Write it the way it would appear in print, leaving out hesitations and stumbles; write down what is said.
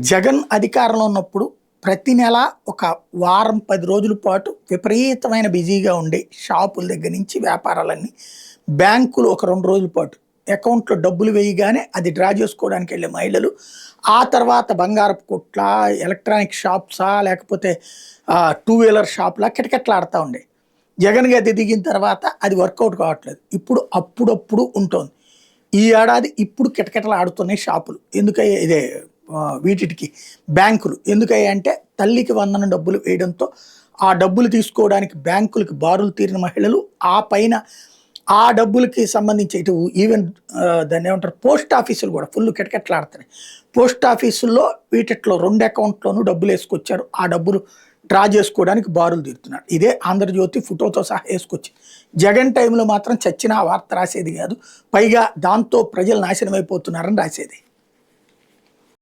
జగన్ అధికారంలో ఉన్నప్పుడు ప్రతి నెల ఒక వారం 10 రోజుల పాటు విపరీతమైన బిజీగా ఉండే షాపుల దగ్గర నుంచి వ్యాపారాలన్నీ బ్యాంకులు ఒక 2 రోజుల పాటు అకౌంట్లో డబ్బులు వేయగానే అది డ్రా చేసుకోవడానికి వెళ్ళే మహిళలు ఆ తర్వాత బంగారపు కొట్ల ఎలక్ట్రానిక్ షాప్సా లేకపోతే టూ వీలర్ షాప్లా కిటకిటలాడుతూ ఉండే జగన్ గది దిగిన తర్వాత అది వర్కౌట్ కావట్లేదు ఇప్పుడు అప్పుడప్పుడు ఉంటుంది ఈ ఏడాది ఇప్పుడు కిటకిటలు ఆడుతున్నాయి షాపులు ఎందుకయ్యే ఇదే వీటికి బ్యాంకులు ఎందుకయ్యా అంటే తల్లికి వందన డబ్బులు వేయడంతో ఆ డబ్బులు తీసుకోవడానికి బ్యాంకులకి బారులు తీరిన మహిళలు ఆ పైన ఆ డబ్బులకి సంబంధించి ఇటు ఈవెన్ దాన్ని ఏమంటారు పోస్ట్ ఆఫీసులు కూడా ఫుల్ కిటకిటలాడుతున్నాయి పోస్ట్ ఆఫీసుల్లో వీటిలో 2 అకౌంట్లోనూ డబ్బులు వేసుకొచ్చారు ఆ డబ్బులు డ్రా చేసుకోవడానికి బారులు తీరుతున్నాడు ఇదే ఆంధ్రజ్యోతి ఫోటోతో సహా వేసుకొచ్చి జగన్ టైంలో మాత్రం చచ్చిన వార్త రాసేది కాదు పైగా దాంతో ప్రజలు నాశనం అయిపోతున్నారని రాసేది